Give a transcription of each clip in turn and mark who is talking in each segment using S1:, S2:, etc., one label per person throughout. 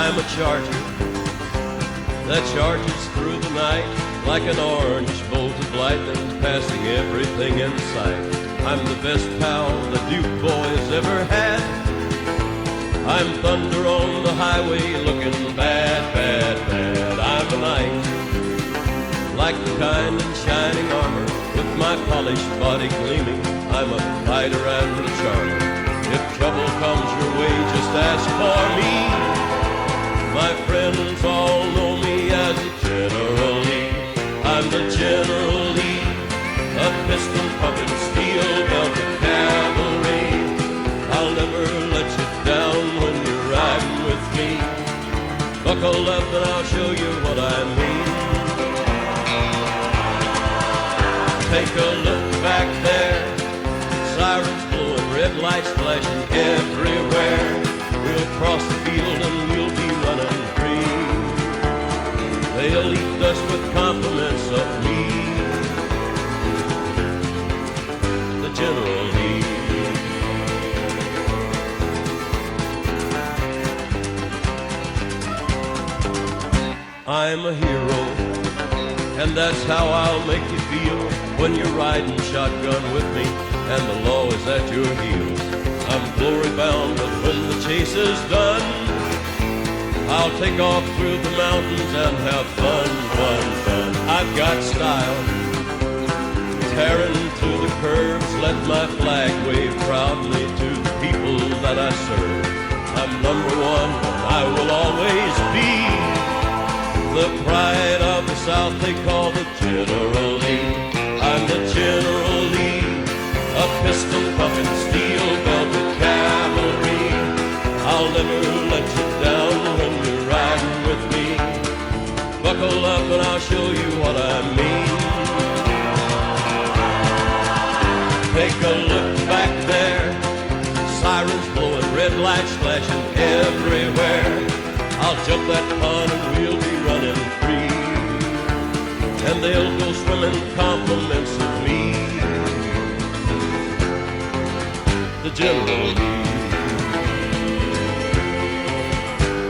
S1: I'm a charger that charges through the night like an orange bolt of lightning passing everything in sight. I'm the best pal the Duke boys ever had. I'm thunder on the highway looking bad, bad, bad. I'm a knight, like the kind in shining armor, with my polished body gleaming. I'm a fighter and a charmer. If trouble comes your way, just ask for me. My friends all know me as a General Lee. I'm the General Lee, a piston-pumping, steel-belted cavalry. I'll never let you down when you're riding with me. Buckle up and I'll show you what I mean. Take a look back there, sirens blowing, red lights flashing everywhere. We'll cross the field and we'll be running free. They'll eat us with compliments of me, the General Lee. I'm a hero, and that's how I'll make you feel when you're riding shotgun with me and the law is at your heels. I'm glory bound, but when the chase is done, I'll take off through the mountains and have fun, fun, fun. I've got style, tearing through the curves. Let my flag wave proudly to the people that I serve. I'm number one, and I will always be the pride of the South they call the General Lee. I'm the General Lee, a pistol-puffing, steel-belted cavalry. I'll never let you down when you're riding with me. Buckle up and I'll show you what I mean. Take a look back there, sirens blowing, red lights flashing everywhere. I'll jump that pond and we'll be running free, and they'll go swimming compliments of me. The General Lee,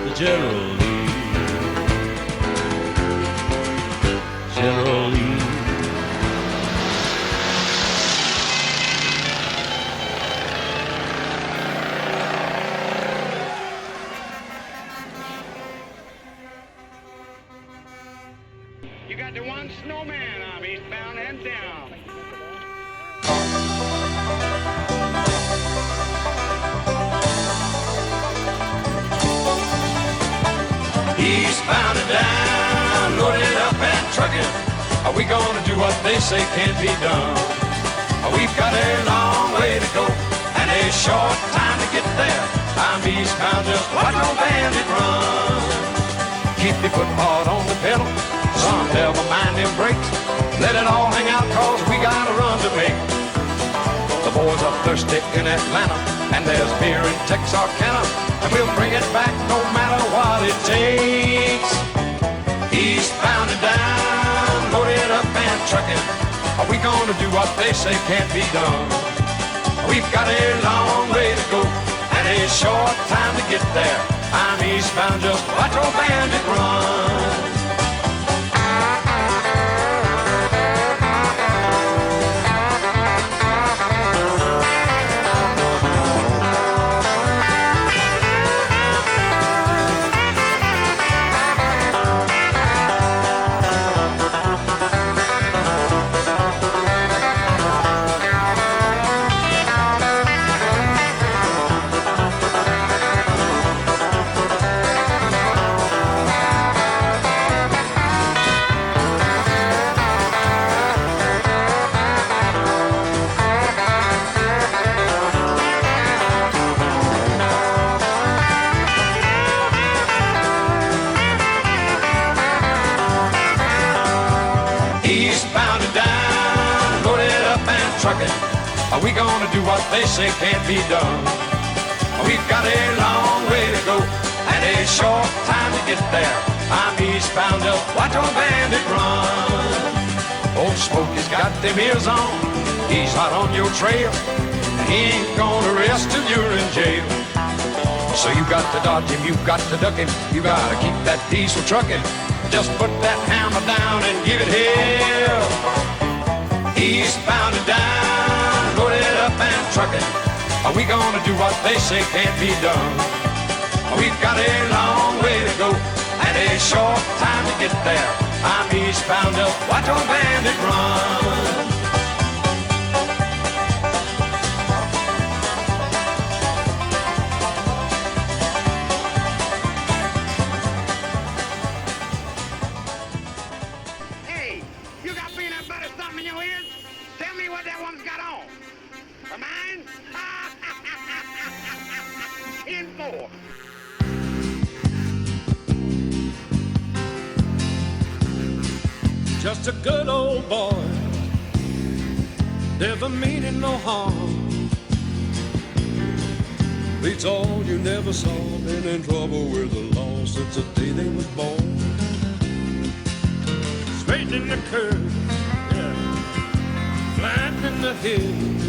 S1: the General Lee, General Lee.
S2: You got the one snowman, I'm eastbound and down.
S3: Eastbound and down, loaded up and trucking. Are we gonna do what they say can't be done? We've got a long way to go and a short time to get there. I'm eastbound, just watch no bandit run. Keep your foot hard on the pedal, son, never mind them brakes. Let it all hang out, cause we got a run to make. The boys are thirsty in Atlanta, and there's beer in Texarkana, and we'll bring it back no matter what it takes. Eastbound and down, loaded up and trucking. Are we gonna do what they say can't be done? We've got a long way to go and a short time to get there. I'm eastbound, just watch old bandit run. Eastbound and down, loaded up and trucking. Are we gonna do what they say can't be done? We've got a long way to go and a short time to get there. I'm eastbound, just watch old bandit run. Old Smokey's got them ears on, he's hot on your trail, and he ain't gonna rest till you're in jail. So you got to dodge him, you got to duck him, you gotta keep that diesel trucking. Just put that hammer down and give it hell. Eastbound and down, loaded up and trucking. Are we gonna do what they say can't be done? We've got a long way to go and a short time to get there. I'm eastbound, just watch old bandit run.
S2: In your ears? Tell me what that one's got on. For mine? 10-4.
S1: Just a good old boy, never meaning no harm. Beats all you never saw, been in trouble with the law since the day they was born. Straightening the curve, flattening the hills.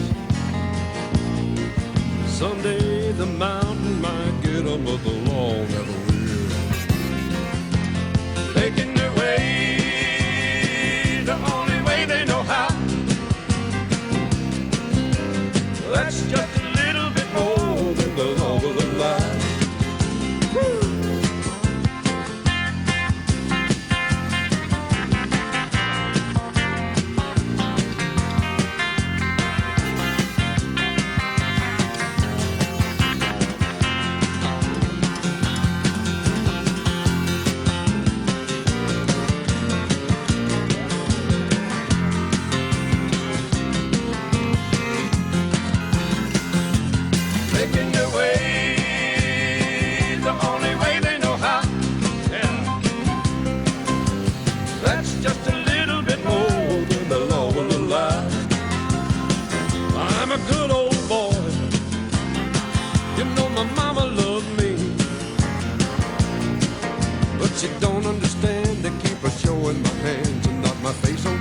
S1: Someday the mountain might get them, but the law never will. Making their way the only way they know how. That's just a little bit more than the law of the line.
S4: But you don't understand, they keep a showing my hands and not my face on